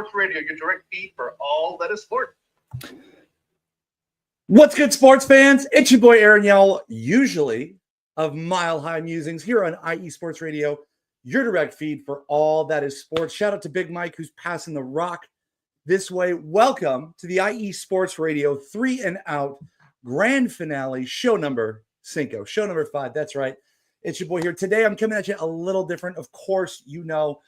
Sports Radio, your direct feed for all that is sport. What's good, sports fans? It's your boy Aaron Yowell, usually of Mile High Musings, here on IE Sports Radio, your direct feed for all that is sports. Shout out to Big Mike, who's passing the rock this way. Welcome to the IE Sports Radio 3 and Out Grand Finale, show number 5. Show number 5, that's right. It's your boy here. Today, I'm coming at you a little different. Of course, you know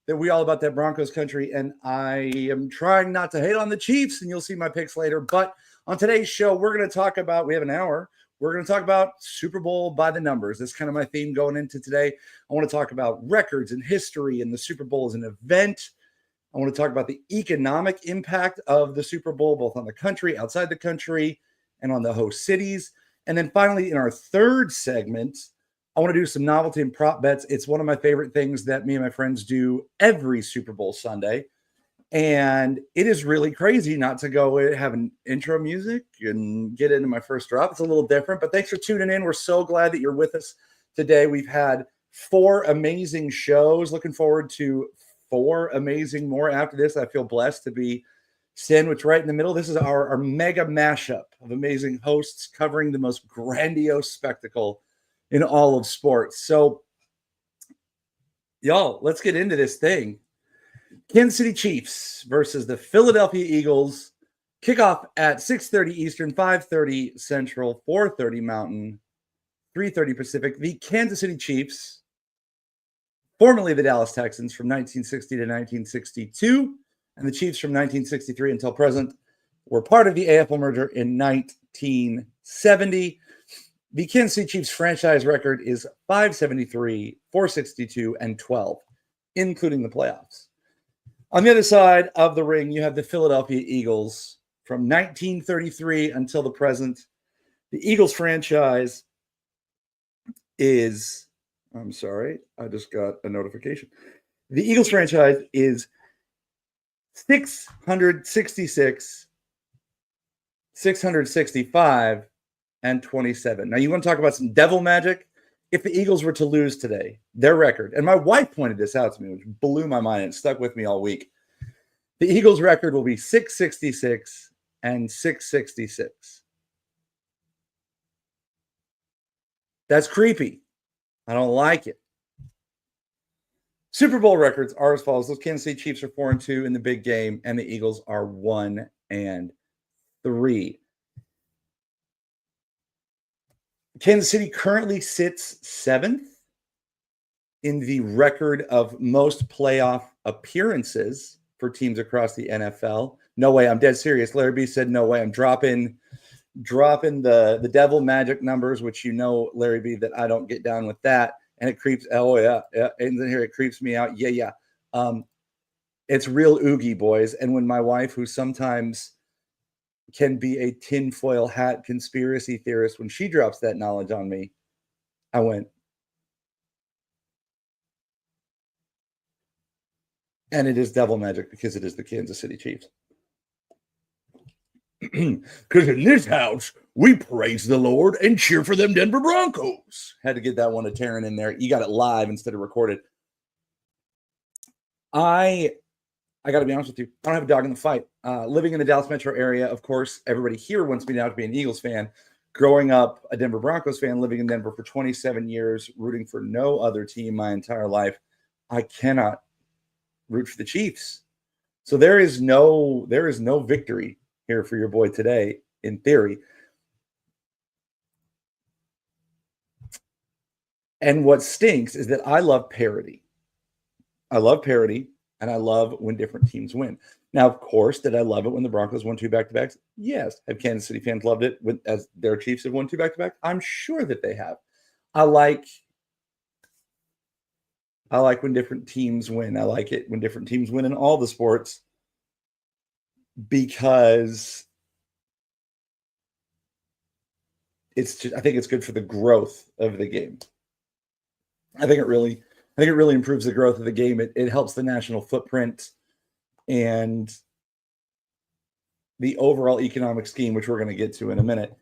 that we all about that Broncos country, and I am trying not to hate on the Chiefs, and you'll see my picks later. But on today's show, we're going to talk about, we have an hour, we're going to talk about Super Bowl by the numbers. That's kind of my theme going into today. I want to talk about records and history and the Super Bowl as an event. I want to talk about the economic impact of the Super Bowl, both on the country, outside the country, and on the host cities. And then finally, in our third segment, I want to do some novelty and prop bets. It's one of my favorite things that me and my friends do every Super Bowl Sunday. And it is really crazy not to go have an intro music and get into my first drop. It's a little different, but thanks for tuning in. We're so glad that you're with us today. We've had 4 amazing shows. Looking forward to 4 amazing more after this. I feel blessed to be sandwiched right in the middle. This is our mega mashup of amazing hosts covering the most grandiose spectacle in all of sports. So, y'all, let's get into this thing. Kansas City Chiefs versus the Philadelphia Eagles. Kickoff at 6:30 Eastern, 5:30 Central, 4:30 Mountain, 3:30 Pacific. The Kansas City Chiefs, formerly the Dallas Texans from 1960 to 1962, and the Chiefs from 1963 until present, were part of the AFL merger in 1970. The Kansas City Chiefs franchise record is 573, 462, and 12, including the playoffs. On the other side of the ring, you have the Philadelphia Eagles from 1933 until the present. The Eagles franchise is, I'm sorry, I just got a notification. The Eagles franchise is 666, 665, and 27. Now, you want to talk about some devil magic? If the Eagles were to lose today, their record, and my wife pointed this out to me, which blew my mind and stuck with me all week. The Eagles' record will be 666 and 666. That's creepy. I don't like it. Super Bowl records are as follows. Those Kansas City Chiefs are 4-2 in the big game, and the Eagles are 1-3. Kansas City currently sits 7th in the record of most playoff appearances for teams across the NFL. No way, I'm dead serious. Larry B said no way. I'm dropping the devil magic numbers, which you know, Larry B, that I don't get down with that. And it creeps, yeah. And then here it creeps me out. Yeah. It's real oogie, boys. And when my wife, who sometimes can be a tinfoil hat conspiracy theorist, when she drops that knowledge on me, I went, and it is devil magic because it is the Kansas City Chiefs. Because in this house, we praise the Lord and cheer for them Denver Broncos. Had to get that one to Taryn in there. You got it live instead of recorded. I got to be honest with you. I don't have a dog in the fight. Living in the Dallas metro area, of course, everybody here wants me now to be an Eagles fan. Growing up a Denver Broncos fan, living in Denver for 27 years, rooting for no other team my entire life, I cannot root for the Chiefs. So there is no victory here for your boy today, in theory. And what stinks is that I love parity. I love parity. And I love when different teams win. Now, of course, did I love it when the Broncos won 2 back-to-backs? Yes. Have Kansas City fans loved it as their Chiefs have won 2 back-to-back? I'm sure that they have. I like when different teams win. I like it when different teams win in all the sports because I think it's good for the growth of the game. I think it really improves the growth of the game. It helps the national footprint and the overall economic scheme, which we're going to get to in a minute.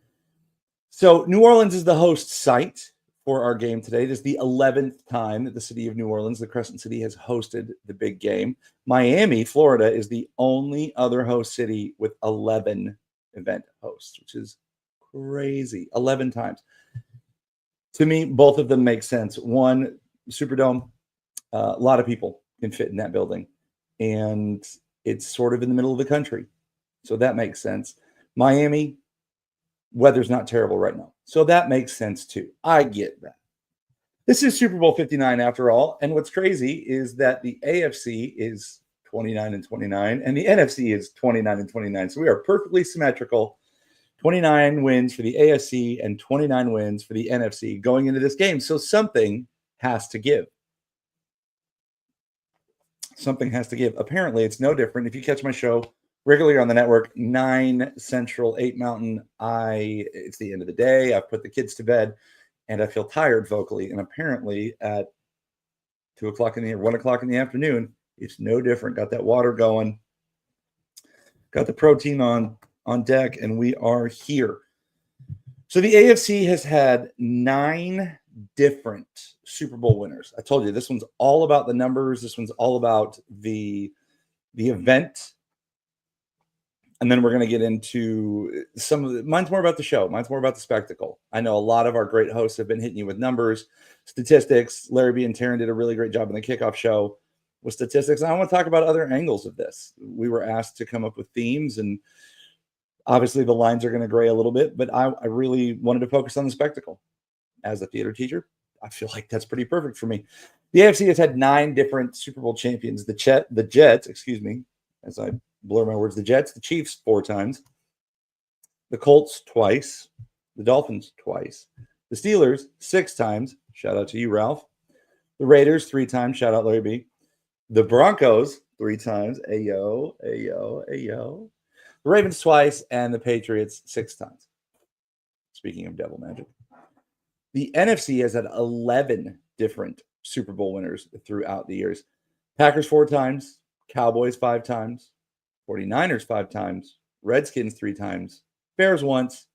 So New Orleans is the host site for our game today. This is the 11th time that the city of New Orleans, the Crescent City, has hosted the big game. Miami, Florida, is the only other host city with 11 event hosts, which is crazy. 11 times. To me, both of them make sense. One, Superdome, a lot of people can fit in that building, and it's sort of in the middle of the country, so that makes sense. Miami, weather's not terrible right now, so that makes sense too. I get that. This is Super Bowl 59 after all, and what's crazy is that the AFC is 29-29, and the NFC is 29-29, so we are perfectly symmetrical. 29 wins for the AFC and 29 wins for the NFC going into this game, so something has to give. Something has to give. Apparently, it's no different. If you catch my show regularly on the network, 9 Central, 8 Mountain, it's the end of the day. I've put the kids to bed, and I feel tired vocally. And apparently, at 1 o'clock in the afternoon, it's no different. Got that water going, got the protein on deck, and we are here. So the AFC has had 9 different Super Bowl winners. I told you this one's all about the numbers. This one's all about the event. And then we're going to get into some of mine's more about the show. Mine's more about the spectacle. I know a lot of our great hosts have been hitting you with numbers, statistics. Larry B and Taryn did a really great job in the kickoff show with statistics. And I want to talk about other angles of this. We were asked to come up with themes, and obviously the lines are going to gray a little bit, but I really wanted to focus on the spectacle. As a theater teacher, I feel like that's pretty perfect for me. The AFC has had 9 different Super Bowl champions. The Jets, as I blur my words, the Jets, the Chiefs 4 times, the Colts twice, the Dolphins twice, the Steelers 6 times. Shout out to you, Ralph. The Raiders 3 times. Shout out Larry B. The Broncos 3 times. Ayo, ayo, ayo. The Ravens twice, and the Patriots 6 times. Speaking of devil magic. The NFC has had 11 different Super Bowl winners throughout the years. Packers 4 times, Cowboys 5 times, 49ers 5 times, Redskins 3 times, Bears once,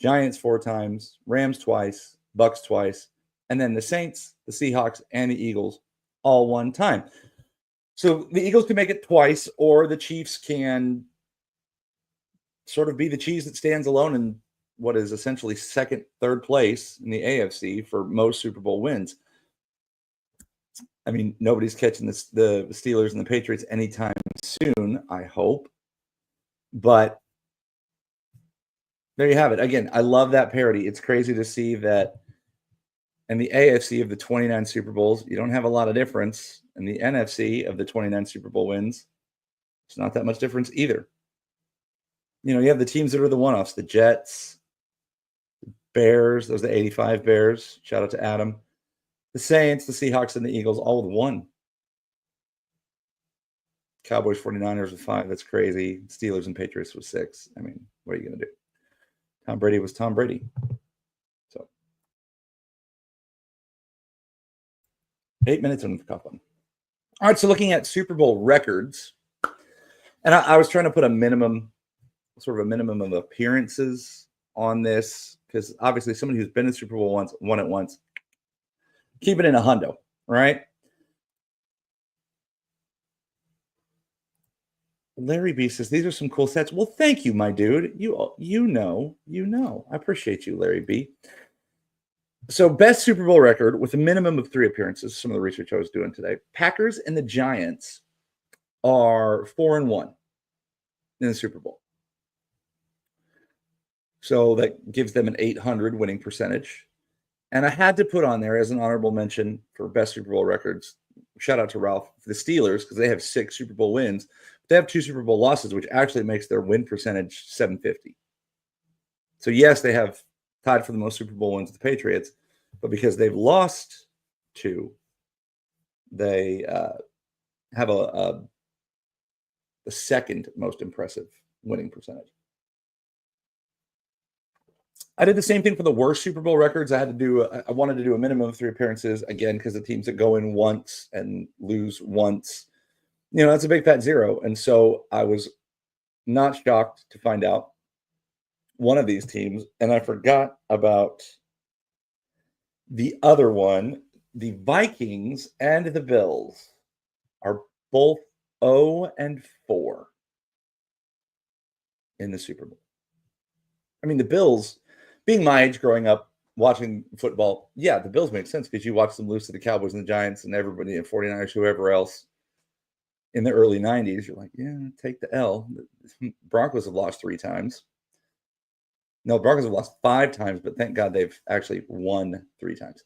Giants 4 times, Rams twice, Bucks twice, and then the Saints, the Seahawks, and the Eagles all 1 time. So the Eagles can make it twice, or the Chiefs can sort of be the cheese that stands alone and what is essentially second, third place in the AFC for most Super Bowl wins. I mean, nobody's catching the Steelers and the Patriots anytime soon, I hope. But there you have it. Again, I love that parody. It's crazy to see that in the AFC of the 29 Super Bowls, you don't have a lot of difference. In the NFC of the 29 Super Bowl wins, it's not that much difference either. You know, you have the teams that are the one-offs, the Jets, Bears, those are the 85 Bears. Shout out to Adam. The Saints, the Seahawks, and the Eagles, all with 1. Cowboys, 49ers with 5. That's crazy. Steelers and Patriots with 6. I mean, what are you going to do? Tom Brady was Tom Brady. So 8 minutes on the cuff one. All right, so looking at Super Bowl records, and I was trying to put a minimum of appearances on this, because obviously somebody who's been in Super Bowl once, won it once, keep it in a hundo, right? Larry B says, these are some cool stats. Well, thank you, my dude. You know. I appreciate you, Larry B. So best Super Bowl record with a minimum of 3 appearances, some of the research I was doing today. Packers and the Giants are 4-1 in the Super Bowl. So that gives them an 800 winning percentage. And I had to put on there as an honorable mention for best Super Bowl records. Shout out to Ralph for the Steelers, because they have 6 Super Bowl wins. They have 2 Super Bowl losses, which actually makes their win percentage 750. So yes, they have tied for the most Super Bowl wins with the Patriots, but because they've lost 2, they have the second most impressive winning percentage. I did the same thing for the worst Super Bowl records. I wanted to do a minimum of 3 appearances, again, because the teams that go in once and lose once, you know, that's a big fat 0. And so I was not shocked to find out one of these teams, and I forgot about The other one, the Vikings and the Bills are both 0-4 in the Super Bowl. I mean, the Bills, being my age growing up watching football, yeah, the Bills make sense because you watch them lose to the Cowboys and the Giants and everybody and 49ers, whoever else in the early 90s. You're like, yeah, take the L. Broncos have lost 3 times. No, Broncos have lost 5 times, but thank God they've actually won 3 times.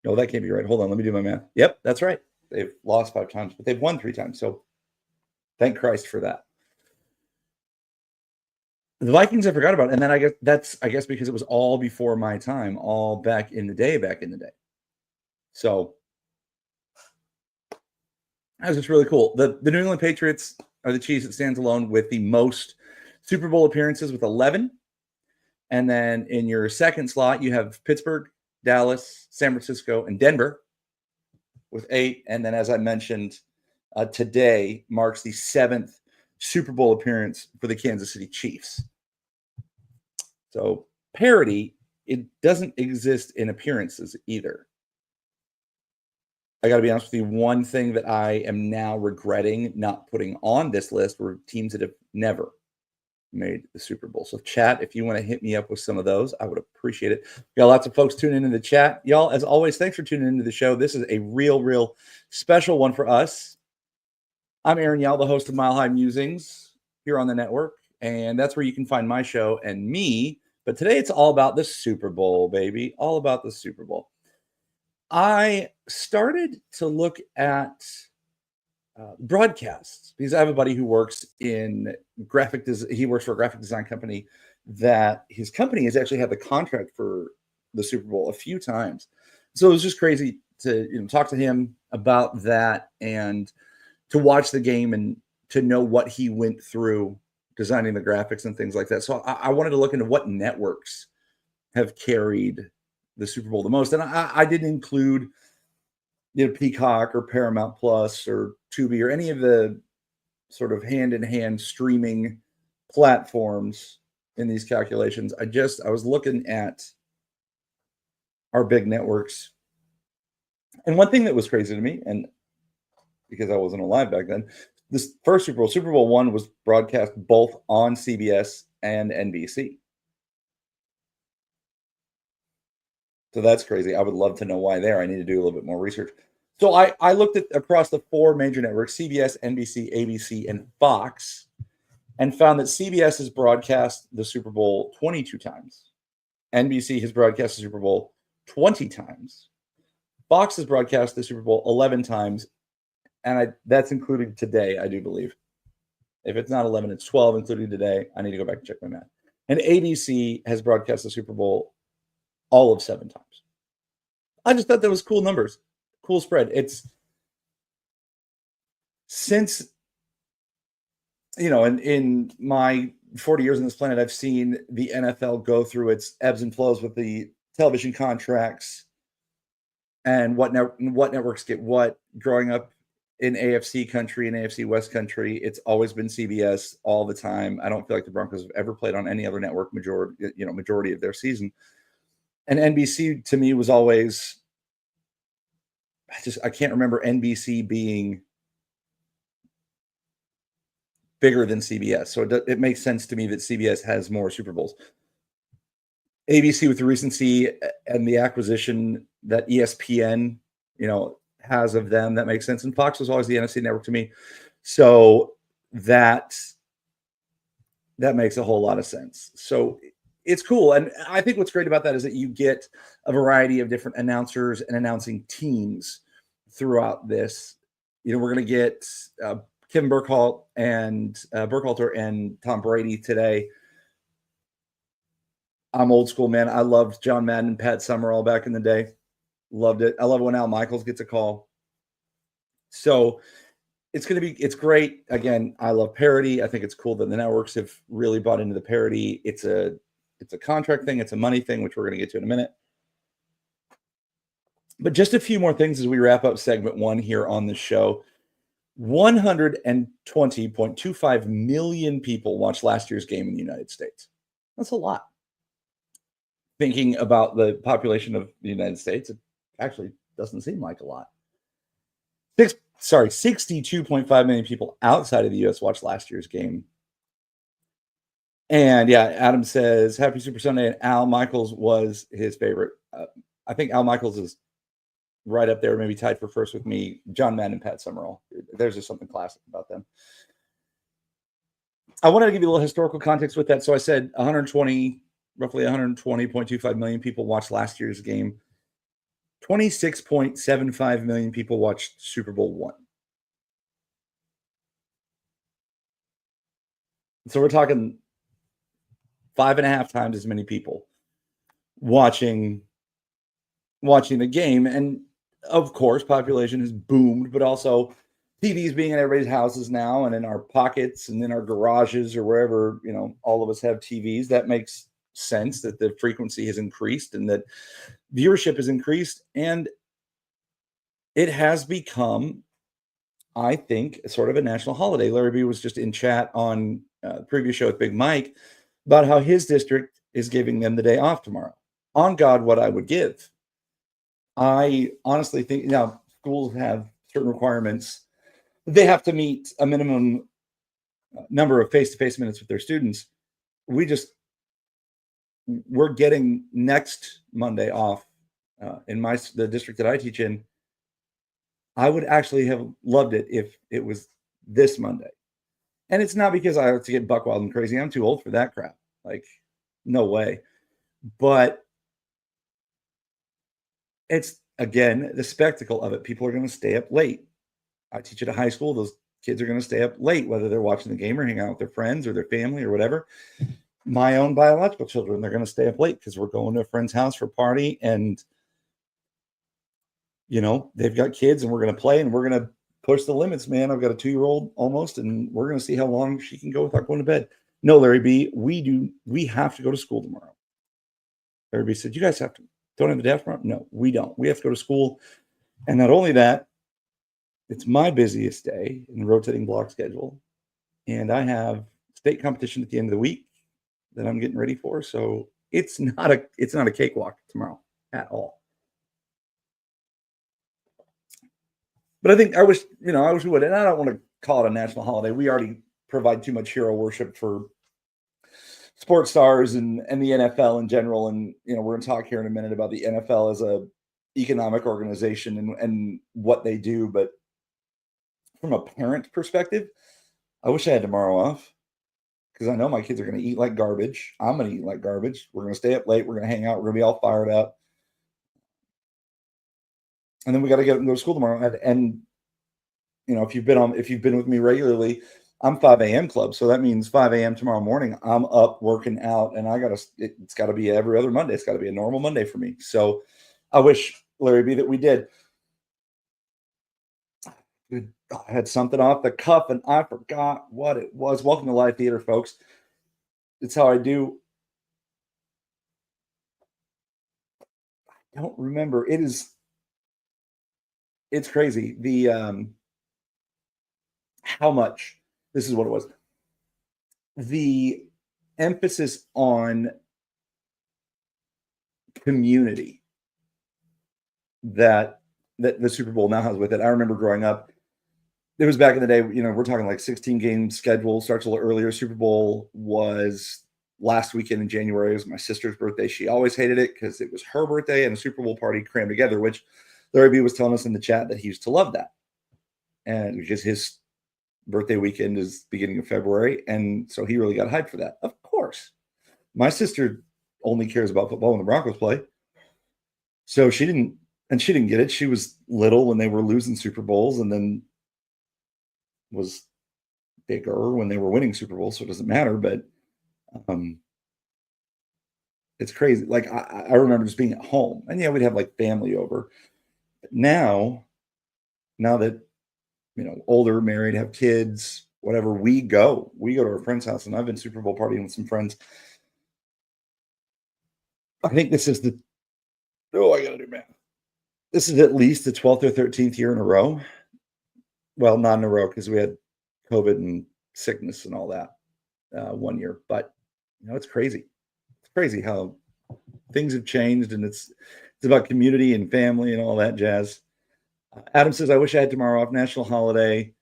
No, that can't be right. Hold on, let me do my math. Yep, that's right. They've lost 5 times, but they've won 3 times. So thank Christ for that. The Vikings I forgot about, and then I guess because it was all before my time, all back in the day. So that was just really cool. The New England Patriots are the Chiefs that stands alone with the most Super Bowl appearances with 11. And then in your second slot, you have Pittsburgh, Dallas, San Francisco, and Denver with 8. And then, as I mentioned, today marks the 7th Super Bowl appearance for the Kansas City Chiefs. So parity, it doesn't exist in appearances either. I got to be honest with you, one thing that I am now regretting not putting on this list were teams that have never made the Super Bowl. So chat, if you want to hit me up with some of those, I would appreciate it. We got lots of folks tuning in the chat. Y'all, as always, thanks for tuning into the show. This is a real special one for us. I'm Aaron Yowell, the host of Mile High Musings here on the network, and that's where you can find my show and me. But today it's all about the Super Bowl, baby. All about the Super Bowl. I started to look at broadcasts because I have a buddy who works in graphic design. He works for a graphic design company that his company has actually had the contract for the Super Bowl a few times. So it was just crazy to talk to him about that and to watch the game and to know what he went through designing the graphics and things like that. So I wanted to look into what networks have carried the Super Bowl the most. And I didn't include Peacock or Paramount Plus or Tubi or any of the sort of hand-in-hand streaming platforms in these calculations. I was looking at our big networks. And one thing that was crazy to me, and because I wasn't alive back then, this first Super Bowl I, was broadcast both on CBS and NBC. So that's crazy. I would love to know why there. I need to do a little bit more research. So I looked at across the 4 major networks, CBS, NBC, ABC, and Fox, and found that CBS has broadcast the Super Bowl 22 times. NBC has broadcast the Super Bowl 20 times. Fox has broadcast the Super Bowl 11 times. And that's including today, I do believe. If it's not 11, it's 12, including today. I need to go back and check my math. And ABC has broadcast the Super Bowl all of 7 times. I just thought that was cool numbers, cool spread. It's since, in my 40 years on this planet, I've seen the NFL go through its ebbs and flows with the television contracts and what networks get what. Growing up in AFC country and AFC West country, it's always been CBS all the time. I don't feel like the Broncos have ever played on any other network majority of their season. And NBC to me was always, I can't remember NBC being bigger than CBS. So it makes sense to me that CBS has more Super Bowls. ABC with the recency and the acquisition that ESPN, has of them, that makes sense. And Fox was always the NFC network to me. So that makes a whole lot of sense. So it's cool. And I think what's great about that is that you get a variety of different announcers and announcing teams throughout this. We're going to get Kim Burkhalter and Tom Brady today. I'm old school, man. I loved John Madden and Pat Summerall back in the day. Loved it. I love when Al Michaels gets a call. So it's great. Again, I love parody. I think it's cool that the networks have really bought into the parody. It's a contract thing. It's a money thing, which we're going to get to in a minute. But just a few more things as we wrap up segment 1 here on the show. 120.25 million people watched last year's game in the United States. That's a lot. thinking about the population of the United States, it actually doesn't seem like a lot. 62.5 million people outside of the U.S. watched last year's game. And yeah, Adam says, Happy Super Sunday. And Al Michaels was his favorite. I think Al Michaels is right up there, maybe tied for first with me. John Madden and Pat Summerall. There's just something classic about them. I wanted to give you a little historical context with that. So I said roughly 120.25 million people watched last year's game. 26.75 million people watched Super Bowl I. So we're talking 5.5 times as many people watching the game. And of course, population has boomed, but also TVs being in everybody's houses now and in our pockets and in our garages or wherever, all of us have TVs. That makes sense that the frequency has increased and that viewership has increased. And it has become, I think, sort of a national holiday. Larry B was just in chat on the previous show with Big Mike about how his district is giving them the day off tomorrow. On God, what I would give. I honestly think now schools have certain requirements. They have to meet a minimum number of face-to-face minutes with their students. We're getting next Monday off in the district that I teach in. I would actually have loved it if it was this Monday. And it's not because I have to get buck wild and crazy. I'm too old for that crap. Like, no way. But it's, again, the spectacle of it. People are going to stay up late. I teach at a high school. Those kids are going to stay up late, whether they're watching the game or hanging out with their friends or their family or whatever. My own biological children, they're going to stay up late because we're going to a friend's house for a party. And, they've got kids and we're going to play and we're going to push the limits, man. I've got a 2-year-old almost, and we're going to see how long she can go without going to bed. No, Larry B, we have to go to school tomorrow. Larry B said, you guys don't have the day off tomorrow? No, we don't. We have to go to school. And not only that, it's my busiest day in the rotating block schedule. And I have state competition at the end of the week that I'm getting ready for. So it's not a cakewalk tomorrow at all. But I think I wish we would. And I don't want to call it a national holiday. We already provide too much hero worship for sports stars and the NFL in general. And, we're going to talk here in a minute about the NFL as a economic organization and what they do. But from a parent perspective, I wish I had tomorrow off because I know my kids are going to eat like garbage. I'm going to eat like garbage. We're going to stay up late. We're going to hang out. We're going to be all fired up. And then we got to go to school tomorrow. And if you've been with me regularly, I'm 5 a.m. club. So that means 5 a.m. tomorrow morning, I'm up working out, and it's got to be every other Monday. It's got to be a normal Monday for me. So I wish, Larry B, that we did. I had something off the cuff and I forgot what it was. Welcome to Live Theater, folks. It's how I do. I don't remember. It's crazy. How much, this is what it was. The emphasis on community that the Super Bowl now has with it. I remember growing up, it was back in the day, we're talking like 16 game schedule, starts a little earlier. Super Bowl was last weekend in January. It was my sister's birthday. She always hated it because it was her birthday and a Super Bowl party crammed together, which Larry B was telling us in the chat that he used to love that. And because his birthday weekend is beginning of February. And so he really got hyped for that. Of course. My sister only cares about football when the Broncos play. So she didn't get it. She was little when they were losing Super Bowls and then was bigger when they were winning Super Bowls. So it doesn't matter, but it's crazy. Like I remember just being at home and we'd have like family over. But now that, older, married, have kids, whatever, we go to our friend's house, and I've been Super Bowl partying with some friends. I think this is I gotta do math. This is at least the 12th or 13th year in a row. Well, not in a row because we had COVID and sickness and all that one year. But it's crazy. It's crazy how things have changed, and it's about community and family and all that jazz. Adam says, I wish I had tomorrow off, national holiday,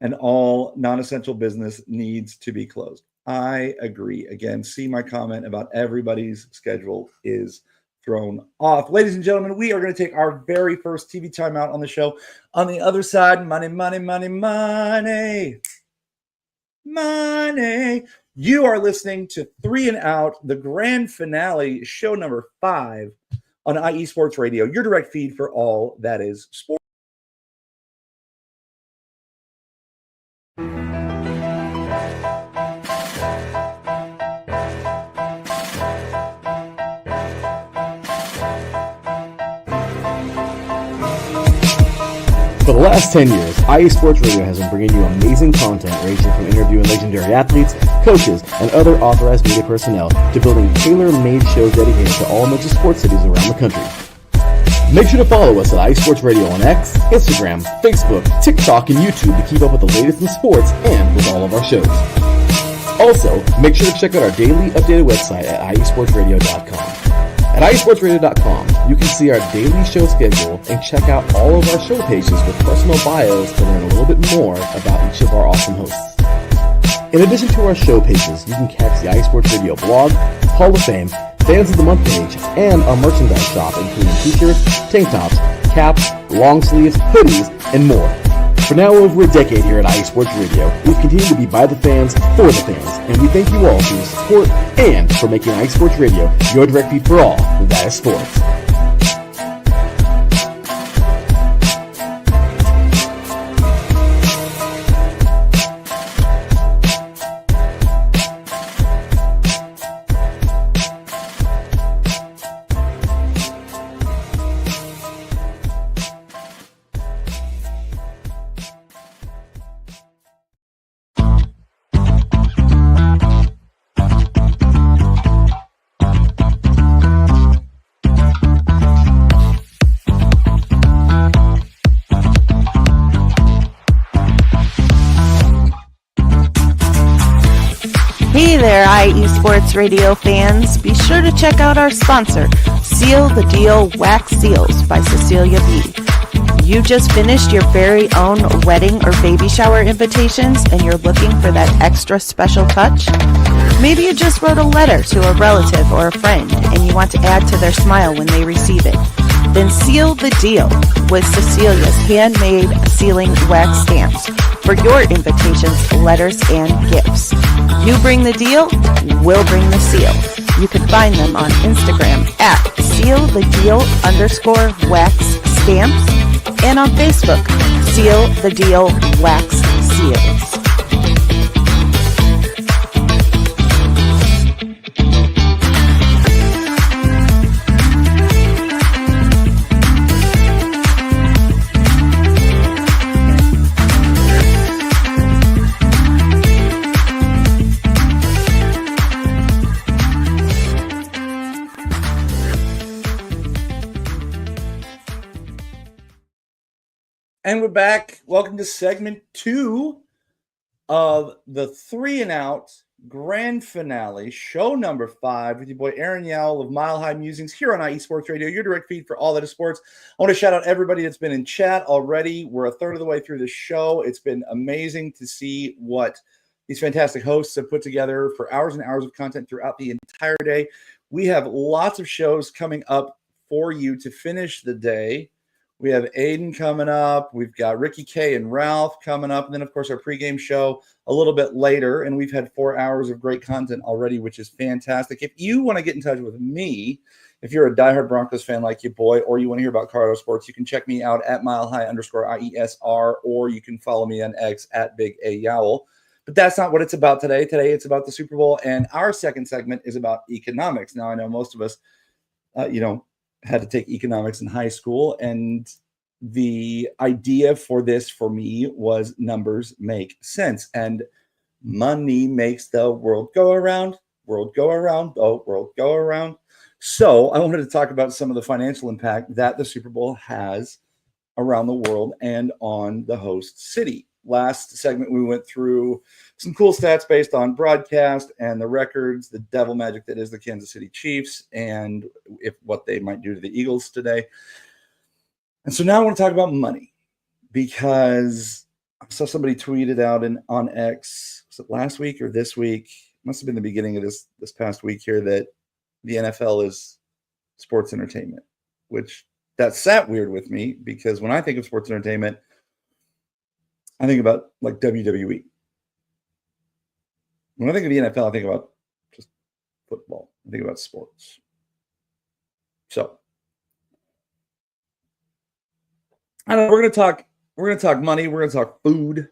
and all non-essential business needs to be closed. I agree. Again, see my comment about everybody's schedule is thrown off. Ladies and gentlemen, we are going to take our very first TV timeout on the show. On the other side, money, money, money, money, money. You are listening to 3 and Out, the grand finale, show number 5 on IE Sports Radio, your direct feed for all that is sports. For the last 10 years, IE Sports Radio has been bringing you amazing content ranging from interviewing legendary athletes, coaches, and other authorized media personnel to building tailor-made shows dedicated to all major sports cities around the country. Make sure to follow us at IE Sports Radio on X, Instagram, Facebook, TikTok, and YouTube to keep up with the latest in sports and with all of our shows. Also, make sure to check out our daily updated website at iesportsradio.com. At iesportsradio.com, you can see our daily show schedule and check out all of our show pages with personal bios to learn a little bit more about each of our awesome hosts. In addition to our show pages, you can catch the iSports Radio blog, Hall of Fame, Fans of the Month page, and our merchandise shop, including t-shirts, tank tops, caps, long sleeves, hoodies, and more. For now over a decade here at IE Sports Radio, we've continued to be by the fans, for the fans, and we thank you all for your support and for making IE Sports Radio your direct feed for all that is sports. Hey there, IE Sports Radio fans. Be sure to check out our sponsor, Seal the Deal Wax Seals by Cecilia B. You just finished your very own wedding or baby shower invitations and you're looking for that extra special touch? Maybe you just wrote a letter to a relative or a friend and you want to add to their smile when they receive it. Then seal the deal with Cecilia's handmade sealing wax stamps for your invitations, letters, and gifts. You bring the deal, we'll bring the seal. You can find them on Instagram at sealthedeal_wax stamps and on Facebook, Seal the Deal Wax Seals. And we're back. Welcome to segment 2 of the 3 and Out grand finale, show number 5 with your boy Aaron Yowell of Mile High Musings here on IE Sports Radio, your direct feed for all that is sports. I want to shout out everybody that's been in chat already. We're a third of the way through the show. It's been amazing to see what these fantastic hosts have put together for hours and hours of content throughout the entire day. We have lots of shows coming up for you to finish the day. We have Aiden coming up. We've got Ricky K and Ralph coming up. And then, of course, our pregame show a little bit later. And we've had 4 hours of great content already, which is fantastic. If you want to get in touch with me, if you're a diehard Broncos fan like your boy, or you want to hear about Colorado sports, you can check me out at milehigh_IESR, or you can follow me on X at Big A Yowell. But that's not what it's about today. Today, it's about the Super Bowl. And our second segment is about economics. Now, I know most of us, had to take economics in high school, and the idea for this for me was numbers make sense, and money makes the world go around, oh, world go around. So I wanted to talk about some of the financial impact that the Super Bowl has around the world and on the host city. last segment, we went through some cool stats based on broadcast and the records, the devil magic that is the Kansas City Chiefs, and what they might do to the Eagles today. And so now I want to talk about money, because I saw somebody tweeted out on X, was it last week or this week? It must have been the beginning of this past week here, that the NFL is sports entertainment, which that sat weird with me, because when I think of sports entertainment, I think about like WWE. When I think of the NFL, I think about just football. I think about sports. So I don't know, we're going to talk money, we're going to talk food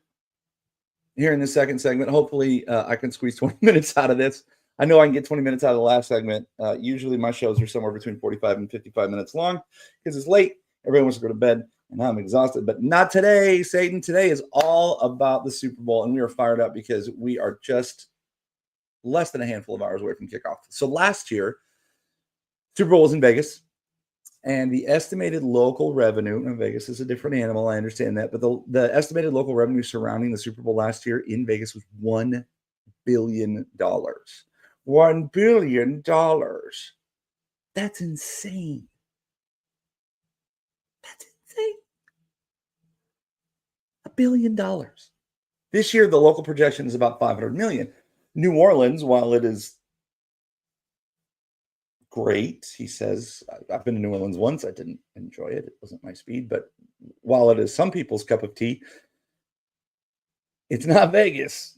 here in the second segment. Hopefully I can squeeze 20 minutes out of this. I know I can get 20 minutes out of the last segment. Usually my shows are somewhere between 45 and 55 minutes long, because it's late. Everyone wants to go to bed, and I'm exhausted. But not today, Satan. Today is all about the Super Bowl, and we are fired up because we are just less than a handful of hours away from kickoff. So last year, Super Bowl was in Vegas, and the estimated local revenue, and Vegas is a different animal, I understand that, but the estimated local revenue surrounding the Super Bowl last year in Vegas was $1 billion. $1 billion. That's insane. That's insane. $1 billion. This year, the local projection is about 500 million. New Orleans, while it is great, he says, I've been to New Orleans once. I didn't enjoy it. It wasn't my speed. But while it is some people's cup of tea, it's not Vegas.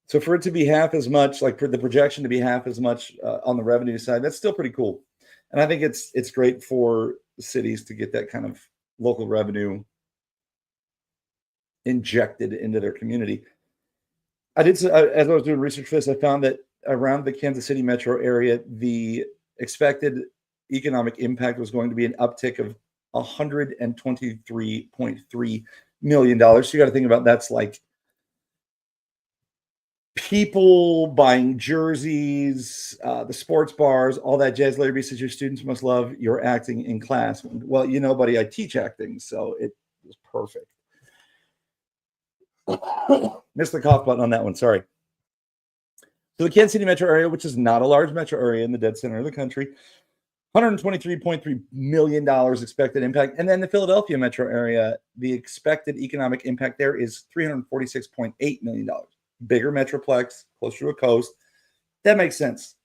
So for it to be half as much, like for the projection to be half as much on the revenue side, that's still pretty cool. And I think it's great for cities to get that kind of local revenue injected into their community. As I was doing research for this, I found that around the Kansas City metro area, the expected economic impact was going to be an uptick of $123.3 million. So you got to think about, that's like people buying jerseys, the sports bars, all that jazz. Larry B says your students must love your acting in class. Well, you know, buddy, I teach acting, so it was perfect. Missed the cough button on that one, sorry. So the Kansas City metro area, which is not a large metro area in the dead center of the country, $123.3 million expected impact. And then the Philadelphia metro area, the expected economic impact there is $346.8 million. Bigger metroplex, closer to a coast. That makes sense.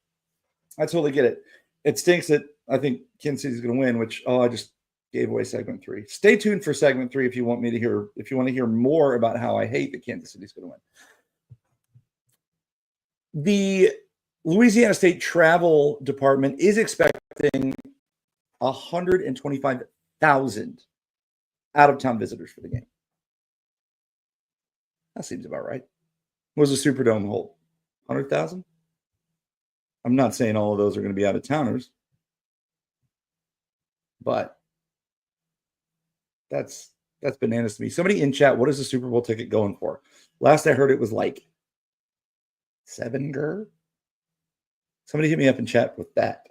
I totally get it. It stinks that I think Kansas City is going to win, which, I just gave away segment 3. Stay tuned for segment 3 if you want to hear more about how I hate that Kansas City is going to win. The Louisiana State Travel Department is expecting 125,000 out-of-town visitors for the game. That seems about right. What does the Superdome hold? 100,000? I'm not saying all of those are going to be out-of-towners, but that's bananas to me. Somebody in chat, what is the Super Bowl ticket going for? Last I heard, it was like $7. Somebody hit me up in chat with that.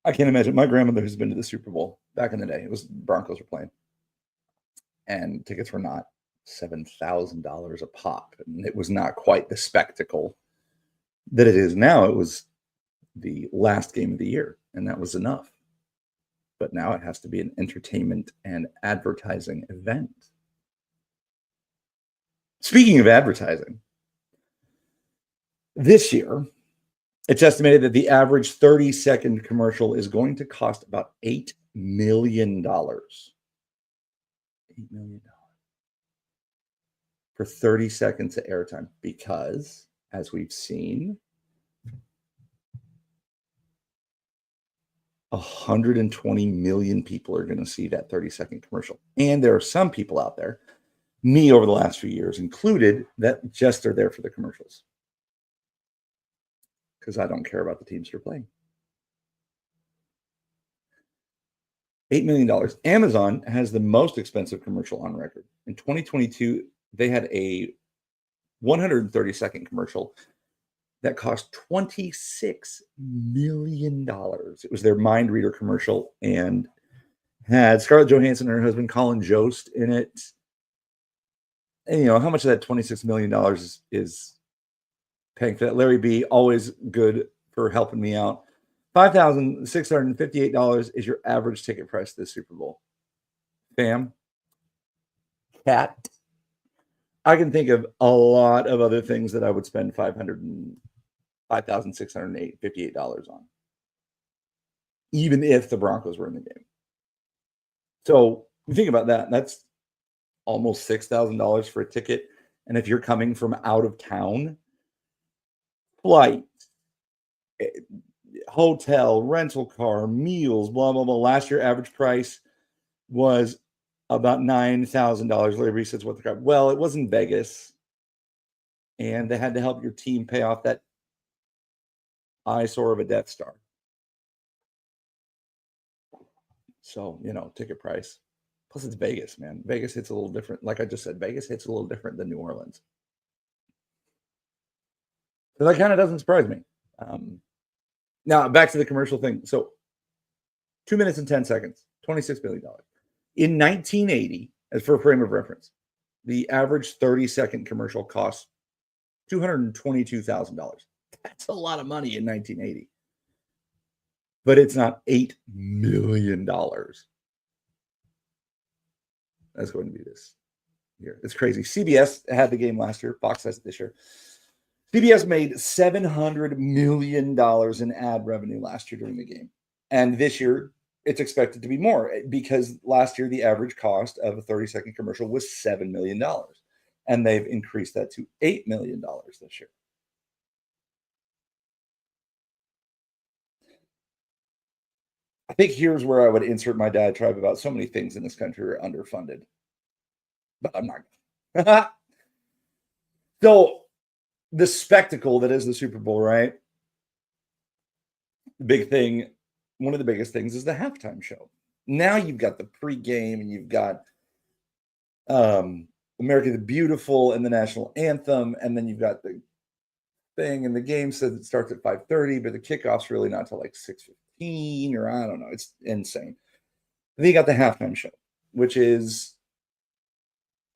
I can't imagine. My grandmother has been to the Super Bowl back in the day. It was Broncos were playing, and tickets were not $7,000 a pop, and it was not quite the spectacle that it is now. It was the last game of the year, and that was enough. But now it has to be an entertainment and advertising event. Speaking of advertising, this year, it's estimated that the average 30-second commercial is going to cost about $8 million. $8 million for 30 seconds of airtime, because, as we've seen, 120 million people are going to see that 30-second commercial. And there are some people out there, me over the last few years included, that just are there for the commercials, because I don't care about the teams that are playing. $8 million. Amazon has the most expensive commercial on record. In 2022, they had a 130-second commercial that cost $26 million. It was their Mind Reader commercial, and had Scarlett Johansson and her husband Colin Jost in it. And how much of that $26 million is paying for that? Larry B, always good for helping me out. $5,658 is your average ticket price this Super Bowl. Fam, cat. I can think of a lot of other things that I would spend $5,658 on, even if the Broncos were in the game. So you think about that, that's almost $6,000 for a ticket. And if you're coming from out of town, flight, hotel, rental car, meals, blah, blah, blah. Last year, average price was about $9,000. Larry says, what the crap? Well, it was in Vegas, and they had to help your team pay off that eyesore of a Death Star. So, ticket price. Plus, it's Vegas, man. Vegas hits a little different. Like I just said, Vegas hits a little different than New Orleans. So that kind of doesn't surprise me. Now, back to the commercial thing. So 2 minutes and 10 seconds, $26 billion. In 1980, as for a frame of reference, the average 30-second commercial cost $222,000. That's a lot of money in 1980. But it's not $8 million. That's going to be this year. It's crazy. CBS had the game last year. Fox has it this year. CBS made $700 million in ad revenue last year during the game. And this year, it's expected to be more because last year, the average cost of a 30-second commercial was $7 million. And they've increased that to $8 million this year. I think here's where I would insert my diatribe about so many things in this country are underfunded. But I'm not. So the spectacle that is the Super Bowl, right? The big thing, one of the biggest things is the halftime show. Now you've got the pregame and you've got America the Beautiful and the national anthem, and then you've got the thing, and the game says it starts at 5:30, but the kickoff's really not till like 6:15, or I don't know. It's insane. Then you got the halftime show, which is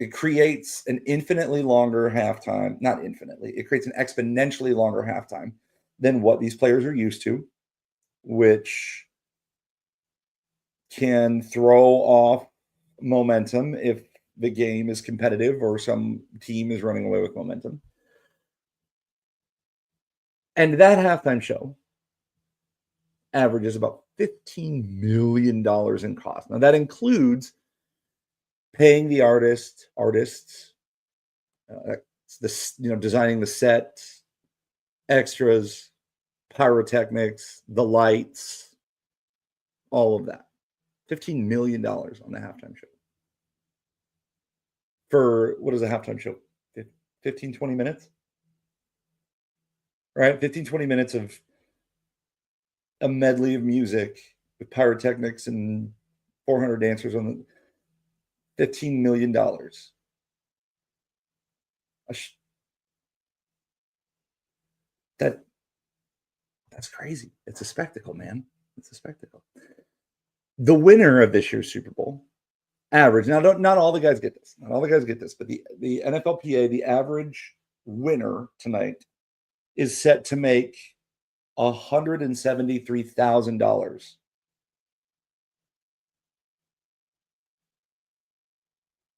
it creates an infinitely longer halftime. Not infinitely, it creates an exponentially longer halftime than what these players are used to, which can throw off momentum if the game is competitive or some team is running away with momentum. And that halftime show averages about $15 million in cost. Now that includes paying the artists, designing the set, extras, pyrotechnics, the lights, all of that. $15 million on the halftime show. For what is a halftime show? 15, 20 minutes? Right? 15, 20 minutes of a medley of music with pyrotechnics and 400 dancers on the $15 million. That's crazy. It's a spectacle, man. It's a spectacle. The winner of this year's Super Bowl average. Now, not all the guys get this. Not all the guys get this, but the NFLPA, the average winner tonight is set to make $173,000.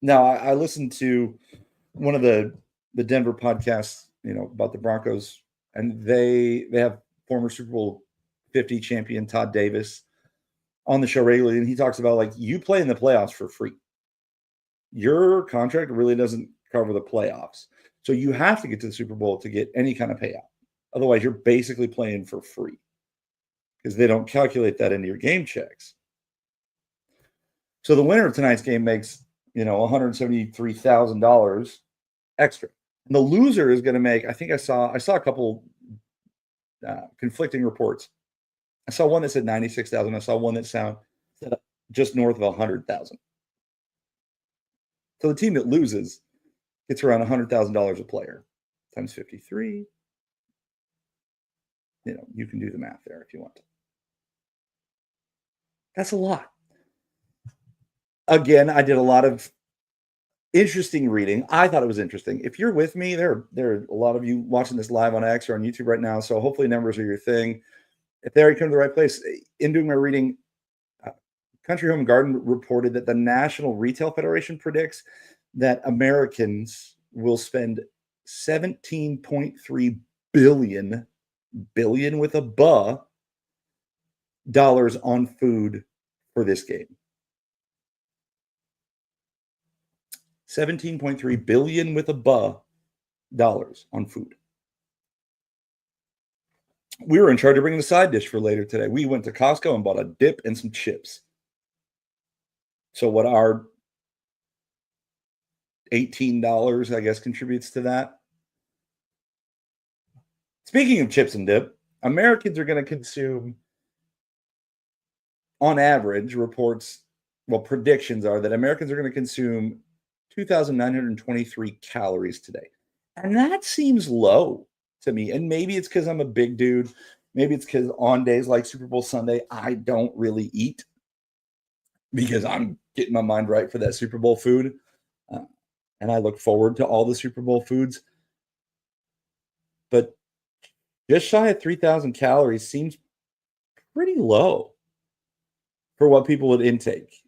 Now, I listened to one of the Denver podcasts, about the Broncos, and they have former Super Bowl 50 champion Todd Davis on the show regularly, and he talks about, like, you play in the playoffs for free. Your contract really doesn't cover the playoffs. So you have to get to the Super Bowl to get any kind of payout. Otherwise, you're basically playing for free because they don't calculate that into your game checks. So the winner of tonight's game makes, $173,000 extra. And the loser is going to make, I think I saw a couple conflicting reports. I saw one that said 96,000. I saw one that said just north of 100,000. So the team that loses gets around $100,000 a player times 53. You can do the math there if you want to. That's a lot. again, I did a lot of interesting reading. I thought it was interesting. If you're with me, there are a lot of you watching this live on X or on YouTube right now, so hopefully numbers are your thing. If they already come to the right place, in doing my reading, Country Home and Garden reported that the National Retail Federation predicts that Americans will spend 17.3 billion with a buh dollars on food for this game. 17.3 billion with a buh dollars on food. We were in charge of bringing the side dish for later today. We went to Costco and bought a dip and some chips. So what our $18, I guess, contributes to that. Speaking of chips and dip, Americans are going to consume, on average, predictions are that Americans are going to consume 2,923 calories today. And that seems low to me. And maybe it's because I'm a big dude. Maybe it's because on days like Super Bowl Sunday, I don't really eat because I'm getting my mind right for that Super Bowl food. And I look forward to all the Super Bowl foods. But just shy of 3,000 calories seems pretty low for what people would intake.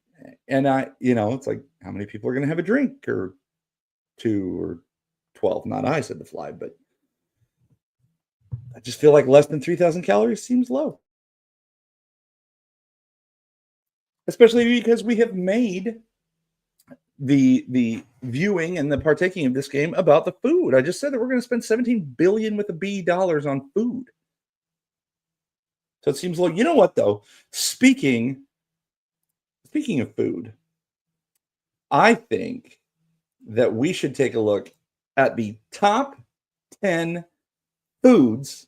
And it's like, how many people are going to have a drink or 2 or 12? Not I said the fly, but I just feel like less than 3,000 calories seems low. Especially because we have made the viewing and the partaking of this game about the food. I just said that we're going to spend 17 billion with a B dollars on food. So it seems like, you know what though? Speaking of food, I think that we should take a look at the top 10 foods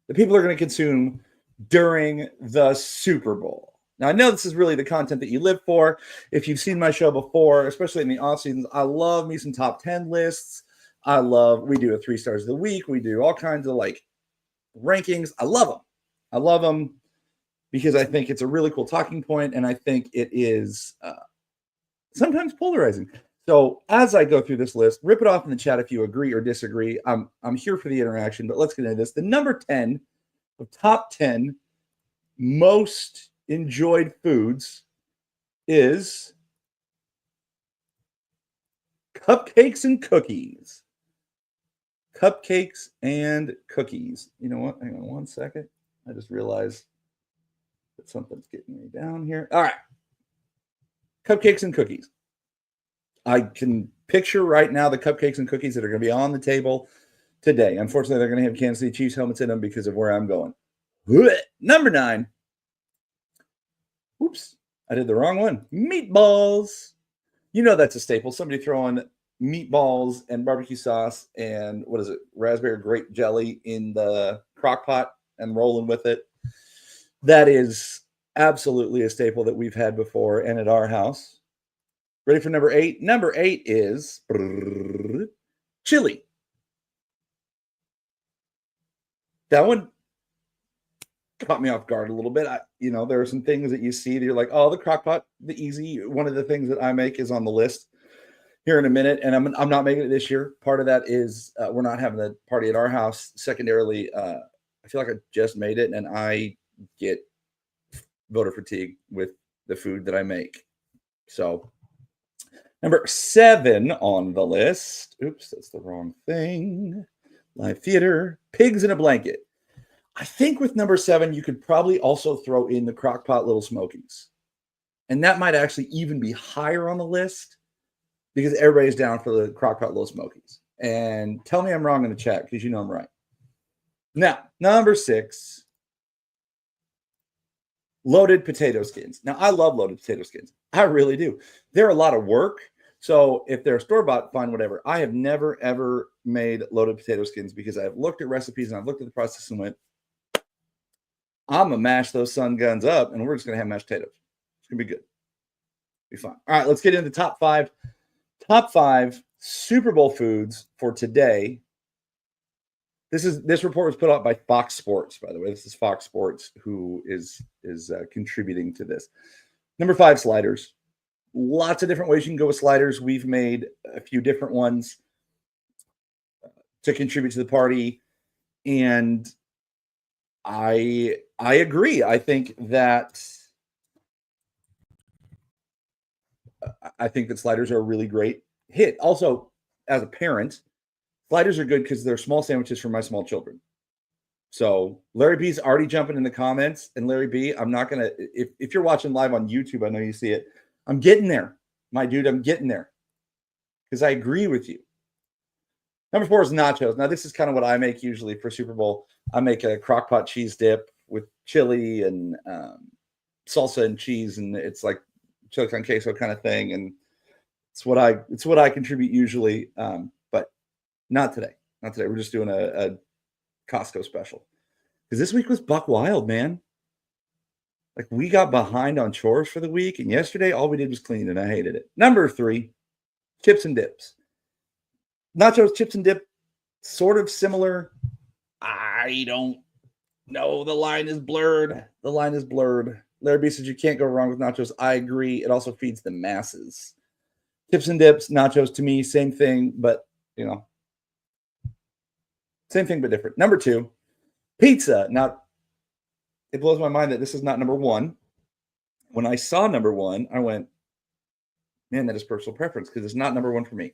that people are going to consume during the Super Bowl. Now, I know this is really the content that you live for. If you've seen my show before, especially in the off seasons, I love me some top 10 lists. We do a 3 stars of the week. We do all kinds of rankings. I love them because I think it's a really cool talking point, and I think it is sometimes polarizing. So as I go through this list, rip it off in the chat if you agree or disagree. I'm here for the interaction, but let's get into this. The number 10 of top 10 most enjoyed foods is cupcakes and cookies. Cupcakes and cookies. You know what? Hang on one second. I just realized that something's getting me down here. All right. Cupcakes and cookies. I can picture right now the cupcakes and cookies that are going to be on the table today. Unfortunately, they're going to have Kansas City Chiefs helmets in them because of where I'm going. Number 9. Oops, I did the wrong one. Meatballs. You know that's a staple. Somebody throwing meatballs and barbecue sauce and raspberry grape jelly in the crock pot and rolling with it. That is absolutely a staple that we've had before and at our house. Ready for number 8? Number 8 is chili. That one caught me off guard a little bit. There are some things that you see that you're like, oh, the crock pot, the easy. One of the things that I make is on the list here in a minute, and I'm not making it this year. Part of that is we're not having the party at our house. Secondarily, I feel like I just made it, and I get voter fatigue with the food that I make. So number 7 on the list. Oops, that's the wrong thing. Live theater, pigs in a blanket. I think with number 7, you could probably also throw in the Crock-Pot Little Smokies. And that might actually even be higher on the list because everybody's down for the Crock-Pot Little Smokies. And tell me I'm wrong in the chat because you know I'm right. Now, number 6, loaded potato skins. Now, I love loaded potato skins. I really do. They're a lot of work. So if they're store-bought, fine, whatever. I have never, ever made loaded potato skins because I've looked at recipes and I've looked at the process and went, I'm going to mash those sun guns up and we're just going to have mashed potatoes. It's going to be good. Be fine. All right, let's get into the top 5. Top 5 Super Bowl foods for today. This report was put out by Fox Sports, by the way. This is Fox Sports who is contributing to this. Number 5, sliders. Lots of different ways you can go with sliders. We've made a few different ones to contribute to the party, and I agree. I think that sliders are a really great hit. Also, as a parent, sliders are good because they're small sandwiches for my small children. So Larry B's already jumping in the comments, and Larry B, I'm not gonna. If you're watching live on YouTube, I know you see it. I'm getting there, my dude. I'm getting there because I agree with you. Number 4 is nachos. Now, this is kind of what I make usually for Super Bowl. I make a crock-pot cheese dip with chili and salsa and cheese, and it's like chili con queso kind of thing. And it's what I contribute usually, but not today. Not today. We're just doing a Costco special because this week was buck wild, man. Like, we got behind on chores for the week, and yesterday all we did was clean, and I hated it. Number 3, chips and dips. Nachos, chips, and dip, sort of similar. I don't know. The line is blurred. Larry B says you can't go wrong with nachos. I agree. It also feeds the masses. Chips and dips, nachos, to me, same thing, but, same thing but different. Number 2, pizza. Now, it blows my mind that this is not number 1. When I saw number 1, I went, man, that is personal preference because it's not number 1 for me.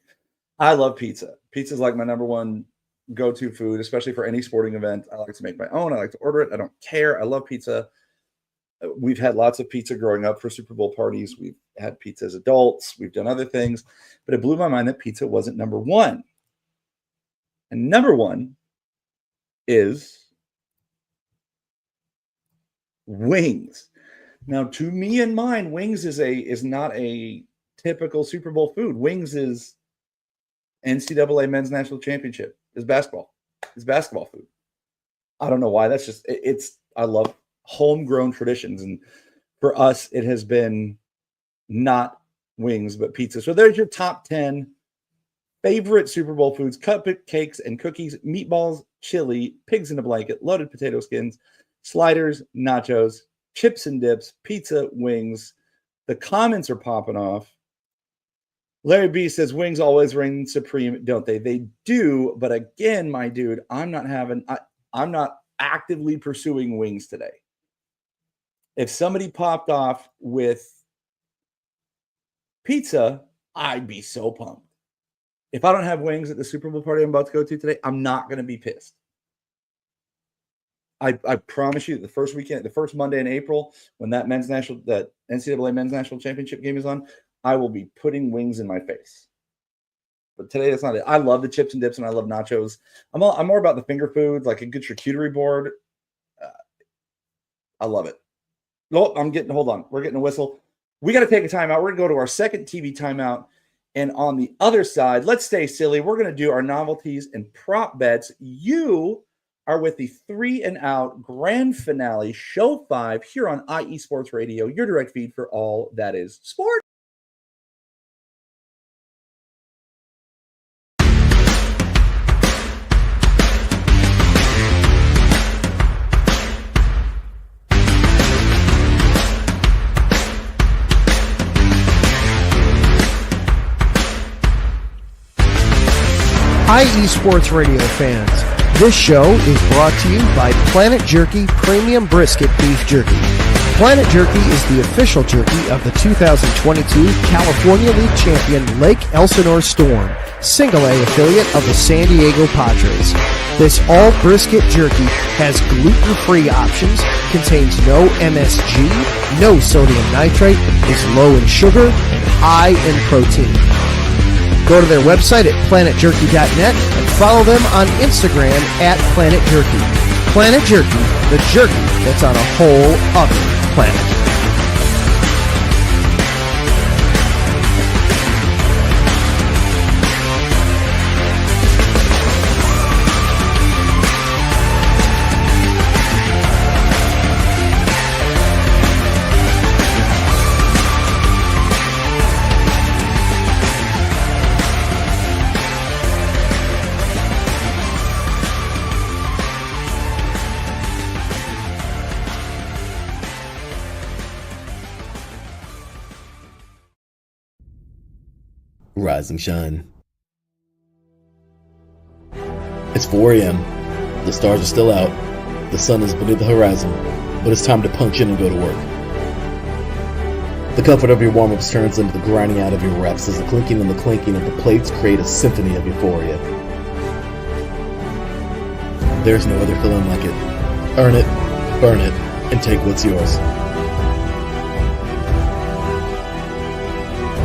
I love pizza. Pizza is like my number 1 go-to food, especially for any sporting event. I like to make my own. I like to order it. I don't care. I love pizza. We've had lots of pizza growing up for Super Bowl parties. We've had pizza as adults. We've done other things. But it blew my mind that pizza wasn't number 1. And number 1 is wings. Now, to me and mine, wings is not a typical Super Bowl food. Wings is NCAA Men's National Championship. Is basketball. It's basketball food. I don't know why. That's just I love homegrown traditions, and for us, it has been not wings but pizza. So there's your top 10 favorite Super Bowl foods: cupcakes and cookies, meatballs, chili, pigs in a blanket, loaded potato skins, sliders, nachos, chips and dips, pizza, wings. The comments are popping off. Larry B says wings always reign supreme, don't they? They do, but again, my dude, I'm not actively pursuing wings today. If somebody popped off with pizza, I'd be so pumped. If I don't have wings at the Super Bowl party I'm about to go to today, I'm not going to be pissed. I promise you, the first weekend, the first Monday in April, when that NCAA Men's National Championship game is on, I will be putting wings in my face. But today, that's not it. I love the chips and dips, and I love nachos. I'm more about the finger foods, like a good charcuterie board. I love it. Oh, hold on. We're getting a whistle. We got to take a timeout. We're going to go to our second TV timeout. And on the other side, let's stay silly. We're going to do our novelties and prop bets. You are with the 3 and Out grand finale, show 5 here on IE Sports Radio, your direct feed for all that is sport. IE Sports Radio fans, this show is brought to you by Planet Jerky Premium Brisket Beef Jerky. Planet Jerky is the official jerky of the 2022 California League champion Lake Elsinore Storm, single A affiliate of the San Diego Padres. This all brisket jerky has gluten-free options, contains no MSG, no sodium nitrate, is low in sugar, and high in protein. Go to their website at planetjerky.net and follow them on Instagram at Planet Jerky. Planet Jerky, the jerky that's on a whole other planet. rise and shine. It's 4 a.m. The stars are still out. The sun is beneath the horizon, but it's time to punch in and go to work. The comfort of your warm-ups turns into the grinding out of your reps as the clinking and the clinking of the plates create a symphony of euphoria. There's no other feeling like it. Earn it, burn it, and take what's yours.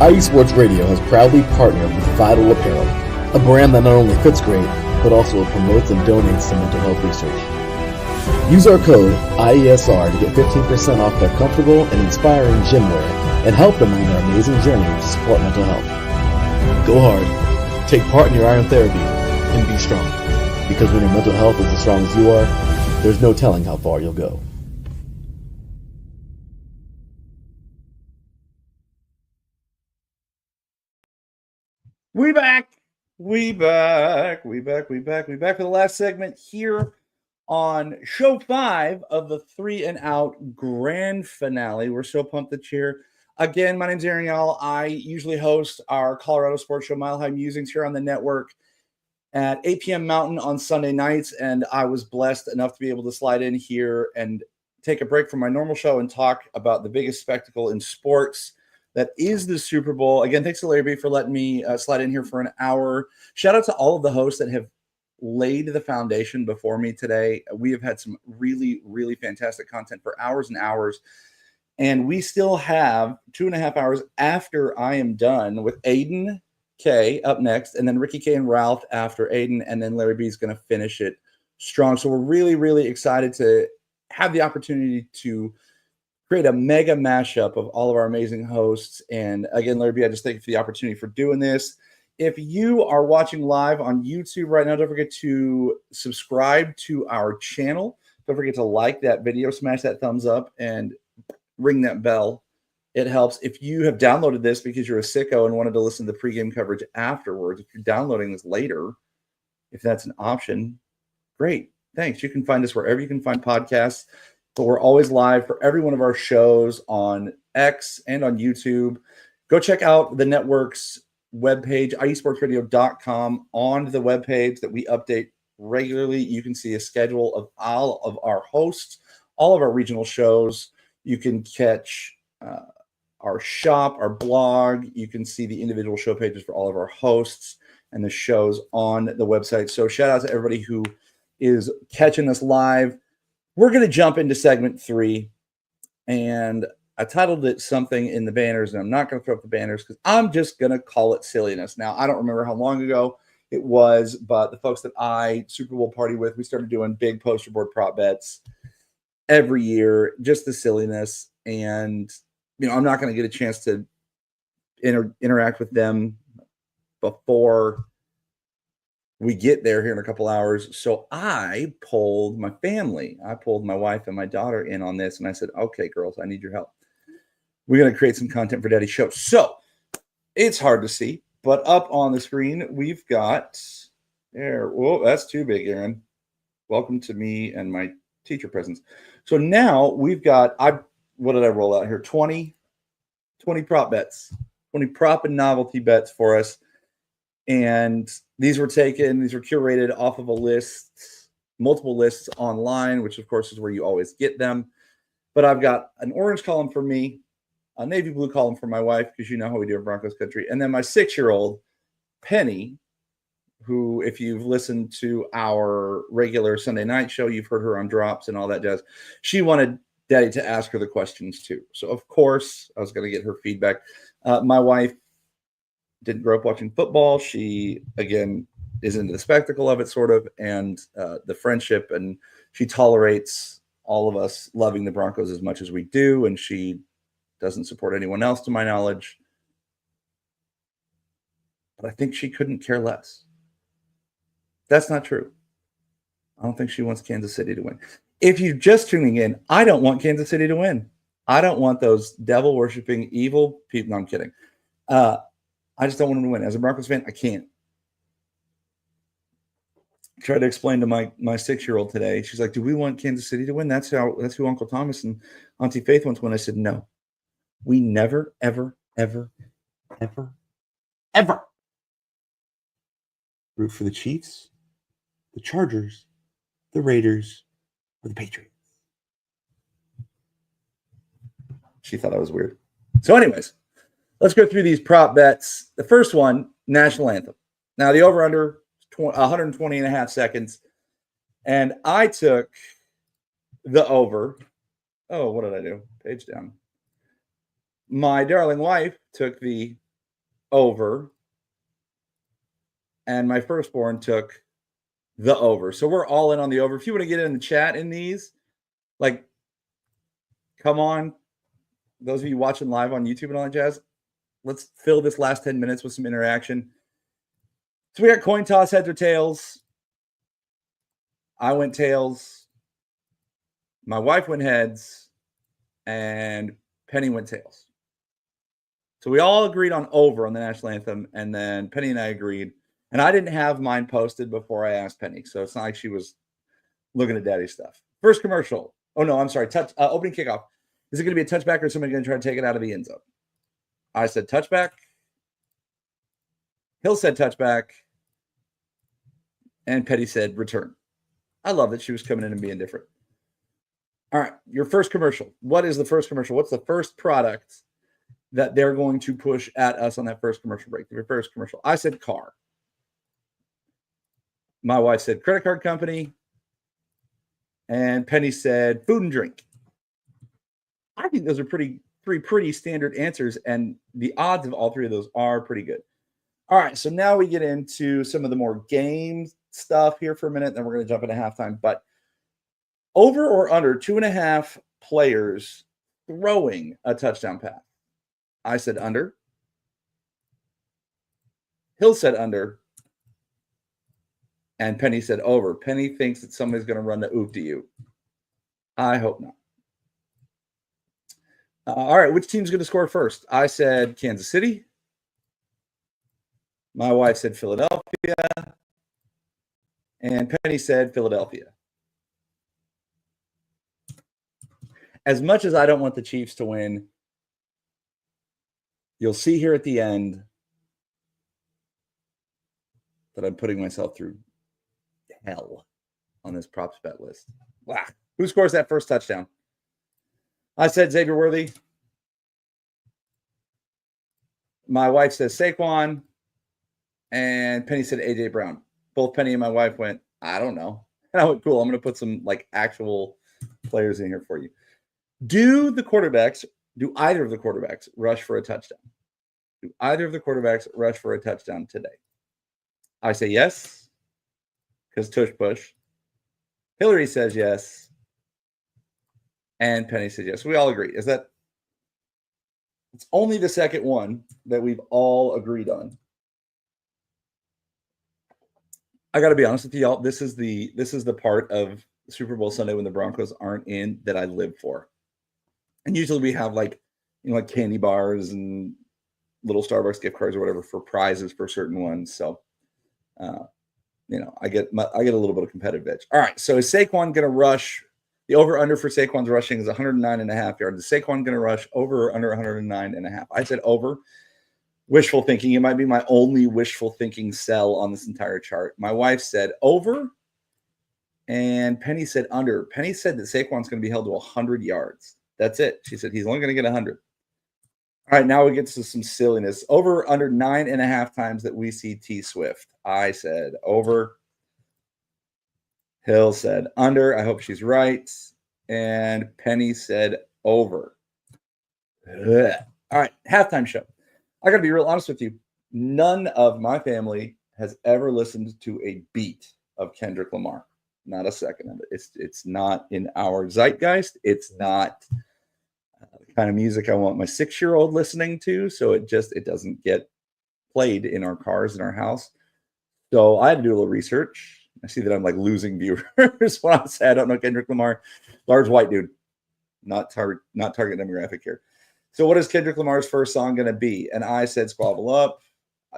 IE Sports Radio has proudly partnered with Vital Apparel, a brand that not only fits great, but also promotes and donates to mental health research. Use our code IESR to get 15% off their comfortable and inspiring gym wear and help them on their amazing journey to support mental health. Go hard, take part in your iron therapy, and be strong. Because when your mental health is as strong as you are, there's no telling how far you'll go. We back for the last segment here on show 5 of the 3 and Out grand finale. We're so pumped to cheer. Again, my name's Aaron Yowell. I usually host our Colorado sports show, Mile High Musings, here on the network at 8 p.m. Mountain on Sunday nights, and I was blessed enough to be able to slide in here and take a break from my normal show and talk about the biggest spectacle in sports that is the Super Bowl. Again, thanks to Larry B for letting me slide in here for an hour. Shout out to all of the hosts that have laid the foundation before me today. We have had some really, really fantastic content for hours and hours, and we still have 2.5 hours after I am done with Aiden K up next, and then Ricky K and Ralph after Aiden, and then Larry B is going to finish it strong. So we're really, really excited to have the opportunity to create a mega mashup of all of our amazing hosts. And again, Larry B, I just thank you for the opportunity for doing this. If you are watching live on YouTube right now, don't forget to subscribe to our channel. Don't forget to like that video, smash that thumbs up, and ring that bell. It helps. If you have downloaded this because you're a sicko and wanted to listen to the pregame coverage afterwards, if you're downloading this later, if that's an option, great. Thanks. You can find us wherever you can find podcasts, but we're always live for every one of our shows on X and on YouTube. Go check out the network's webpage, iesportsradio.com. On the webpage that we update regularly, you can see a schedule of all of our hosts, all of our regional shows. You can catch our shop, our blog. You can see the individual show pages for all of our hosts and the shows on the website. So shout out to everybody who is catching us live. We're going to jump into segment 3, and I titled it something in the banners, and I'm not going to throw up the banners because I'm just going to call it silliness. Now, I don't remember how long ago it was, but the folks that I Super Bowl party with, we started doing big poster board prop bets every year, just the silliness. And, you know, I'm not going to get a chance to interact with them before we get there here in a couple hours. So I polled my family. I pulled my wife and my daughter in on this. And I said, okay, girls, I need your help. We're going to create some content for Daddy's show. So it's hard to see, but up on the screen, we've got there. Whoa, that's too big, Aaron. Welcome to me and my teacher presence. So now we've got, what did I roll out here? 20 prop bets, 20 prop and novelty bets for us. And these were curated off of a list, multiple lists online, which of course is where you always get them. But I've got an orange column for me, a navy blue column for my wife, because you know how we do in Broncos country. And then my 6-year-old, Penny, who, if you've listened to our regular Sunday night show, you've heard her on drops and all that jazz. She wanted Daddy to ask her the questions too. So of course I was going to get her feedback. My wife didn't grow up watching football. She, again, is into the spectacle of it, sort of, and the friendship, and she tolerates all of us loving the Broncos as much as we do, and she doesn't support anyone else, to my knowledge. But I think she couldn't care less. That's not true. I don't think she wants Kansas City to win. If you're just tuning in, I don't want Kansas City to win. I don't want those devil-worshipping evil people. No, I'm kidding. I just don't want them to win. As a Broncos fan, I can't. I tried to explain to my 6-year-old today. She's like, "Do we want Kansas City to win? That's who Uncle Thomas and Auntie Faith wants to win." I said, "No, we never, ever, ever, ever, ever root for the Chiefs, the Chargers, the Raiders, or the Patriots. She thought I was weird. So anyways, let's go through these prop bets. The first one, national anthem. Now the over-under, 120 and a half seconds. And I took the over. Oh, what did I do? Page down. My darling wife took the over. And my firstborn took the over. So we're all in on the over. If you want to get in the chat in these, like, come on. Those of you watching live on YouTube and all that jazz, let's fill this last 10 minutes with some interaction. So we got coin toss, heads or tails. I went tails. My wife went heads. And Penny went tails. So we all agreed on over on the national anthem. And then Penny and I agreed. And I didn't have mine posted before I asked Penny. So it's not like she was looking at daddy's stuff. First commercial. Oh, no, I'm sorry. Opening kickoff. Is it going to be a touchback or is somebody going to try to take it out of the end zone? I said touchback. Hill said touchback. And Petty said return. I love that she was coming in and being different. All right, your first commercial. What is the first commercial? What's the first product that they're going to push at us on that first commercial break? Your first commercial. I said car. My wife said credit card company. And Penny said food and drink. I think those are three pretty standard answers, and the odds of all three of those are pretty good. All right, so now we get into some of the more game stuff here for a minute, then we're going to jump into halftime. But over or under 2.5 players throwing a touchdown pass. I said under. Hill said under. And Penny said over. Penny thinks that somebody's going to run the oop to you. I hope not. All right, which team's going to score first? I said Kansas City. My wife said Philadelphia. And Penny said Philadelphia. As much as I don't want the Chiefs to win, you'll see here at the end that I'm putting myself through hell on this props bet list. Wow. Who scores that first touchdown? I said Xavier Worthy. My wife says Saquon. And Penny said A.J. Brown. Both Penny and my wife went, I don't know. And I went, cool, I'm going to put some like actual players in here for you. Do either of the quarterbacks rush for a touchdown? Do either of the quarterbacks rush for a touchdown today? I say yes, because tush push. Hillary says yes. And Penny says yes. We all agree. Is that it's only the second one that we've all agreed on. I got to be honest with y'all. This is the part of Super Bowl Sunday when the Broncos aren't in that I live for. And usually we have like candy bars and little Starbucks gift cards or whatever for prizes for certain ones. So, I get a little bit of competitive edge. All right. So is Saquon going to rush? The over under for Saquon's rushing is 109.5 yards. Is Saquon going to rush over or under 109.5? I said over. Wishful thinking. It might be my only wishful thinking sell on this entire chart. My wife said over, and Penny said under. Penny said that Saquon's going to be held to 100 yards. That's it. She said he's only going to get 100. All right, now we get to some silliness. Over under 9.5 times that we see T Swift. I said over. Hill said under. I hope she's right. And Penny said over. Ugh. All right, halftime show. I got to be real honest with you. None of my family has ever listened to a beat of Kendrick Lamar. Not a second of it. It's not in our zeitgeist. It's not the kind of music I want my 6-year-old listening to. So it doesn't get played in our cars in our house. So I had to do a little research. I see that I'm like losing viewers when I say I don't know Kendrick Lamar. Large white dude, not target demographic here. So what is Kendrick Lamar's first song going to be? And I said Squabble Up.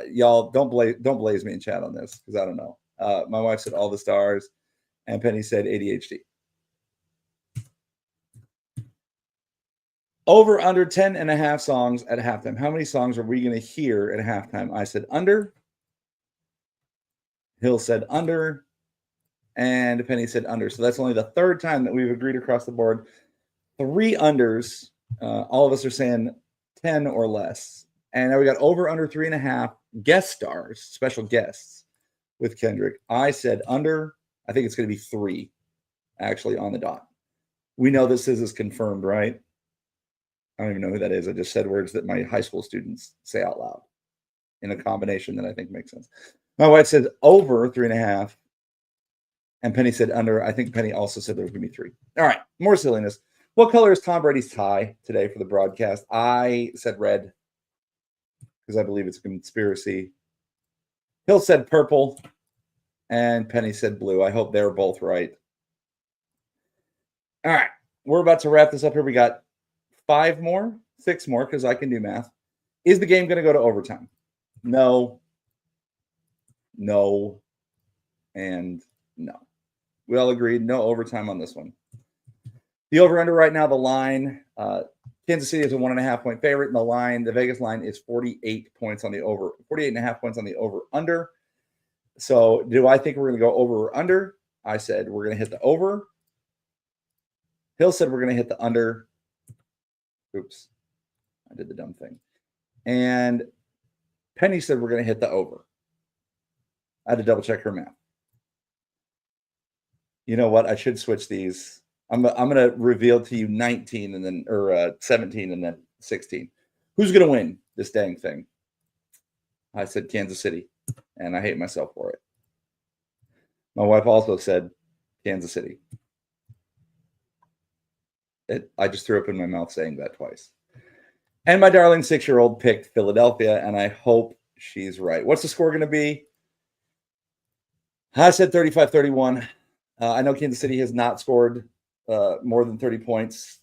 Y'all don't blaze me in chat on this because I don't know. My wife said All the Stars, and Penny said ADHD. Over under 10.5 songs at halftime. How many songs are we going to hear at halftime? I said under. Hill said under, and Penny said under. So that's only the third time that we've agreed across the board. 3 unders. All of us are saying 10 or less. And now we got over under 3.5 guest stars, special guests with Kendrick. I said under. I think it's going to be 3, actually, on the dot. We know this is confirmed, right? I don't even know who that is. I just said words that my high school students say out loud in a combination that I think makes sense. My wife said over 3.5, and Penny said under. I think Penny also said there was going to be 3. All right, more silliness. What color is Tom Brady's tie today for the broadcast? I said red because I believe it's a conspiracy. Hill said purple, and Penny said blue. I hope they're both right. All right, we're about to wrap this up here. We got 6 more, because I can do math. Is the game going to go to overtime? No, and no. We all agreed no overtime on this one. The over-under right now, the line, Kansas City is a 1.5 point favorite, and the line, the Vegas line is 48 points on the over, 48.5 points on the over-under. So do I think we're going to go over or under? I said we're going to hit the over. Hill said we're going to hit the under. Oops, I did the dumb thing. And Penny said we're going to hit the over. I had to double check her math. You know what? I should switch these. I'm going to reveal to you 19 and then, or 17 and then 16. Who's going to win this dang thing? I said Kansas City, and I hate myself for it. My wife also said Kansas City. I just threw up in my mouth saying that twice. And my darling 6-year-old picked Philadelphia, and I hope she's right. What's the score going to be? I said 35-31. I know Kansas City has not scored more than 30 points,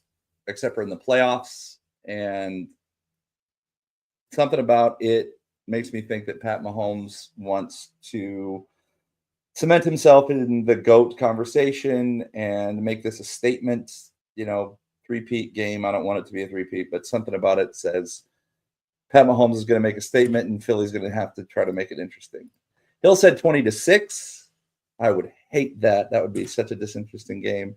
except for in the playoffs. And something about it makes me think that Pat Mahomes wants to cement himself in the GOAT conversation and make this a statement. You know, 3-peat game. I don't want it to be a 3-peat, but something about it says Pat Mahomes is going to make a statement and Philly's going to have to try to make it interesting. Hill said 20-6. I would hate that. That would be such a disinteresting game.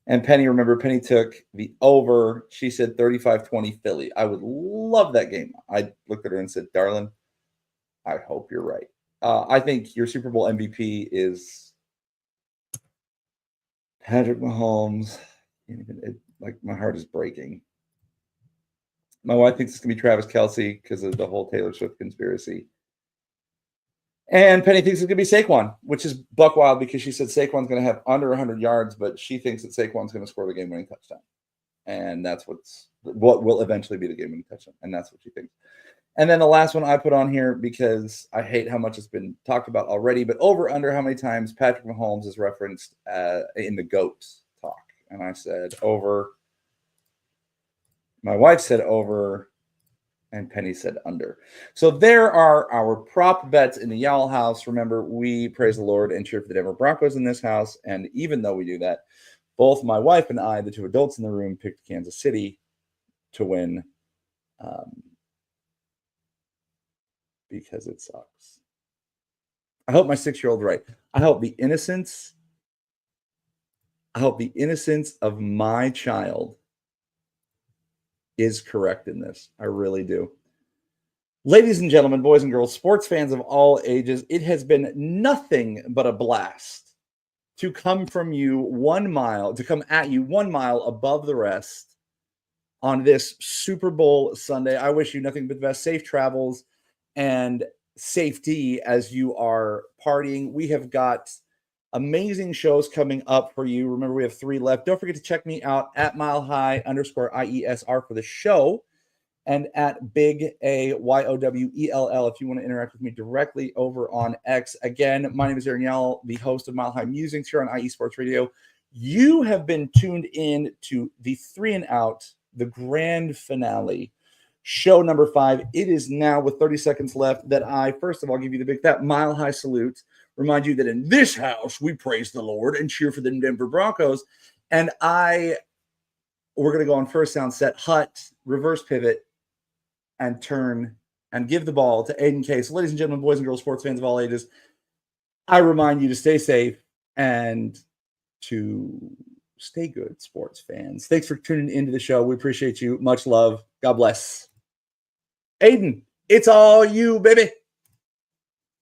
And Penny, remember, Penny took the over. She said 35-20 Philly. I would love that game. I looked at her and said, darling, I hope you're right. I think your Super Bowl MVP is Patrick Mahomes. Like, my heart is breaking. My wife thinks it's going to be Travis Kelce because of the whole Taylor Swift conspiracy. And Penny thinks it's going to be Saquon, which is buck wild because she said Saquon's going to have under 100 yards, but she thinks that Saquon's going to score the game-winning touchdown. And that's what will eventually be the game-winning touchdown. And that's what she thinks. And then the last one I put on here because I hate how much it's been talked about already, but over under how many times Patrick Mahomes is referenced in the GOAT talk. And I said over. My wife said over, and Penny said under. So there are our prop bets in the Yowell house. Remember, we praise the Lord and cheer for the Denver Broncos in this house. And even though we do that, both my wife and I, the 2 adults in the room, picked Kansas City to win because it sucks. I hope my 6-year-old's right. I hope the innocence of my child is correct in this. I really do. Ladies and gentlemen, boys and girls, sports fans of all ages, it has been nothing but a blast to come at you 1 mile above the rest on this Super Bowl Sunday. I wish you nothing but the best, safe travels and safety as you are partying. We have got amazing shows coming up for you. Remember, we have 3 left. Don't forget to check me out at milehigh_IESR for the show and at Big AYOWELL if you want to interact with me directly over on X. Again, my name is Aaron Yowell, the host of Mile High Musings here on IE Sports Radio. You have been tuned in to the 3 and Out, the grand finale, show number 5. It is now with 30 seconds left that I, first of all, give you the big fat Mile High salute. Remind you that in this house, we praise the Lord and cheer for the Denver Broncos. And we're going to go on first sound set, hut, reverse pivot, and turn and give the ball to Aiden K. So, ladies and gentlemen, boys and girls, sports fans of all ages, I remind you to stay safe and to stay good, sports fans. Thanks for tuning into the show. We appreciate you. Much love. God bless. Aiden, it's all you, baby.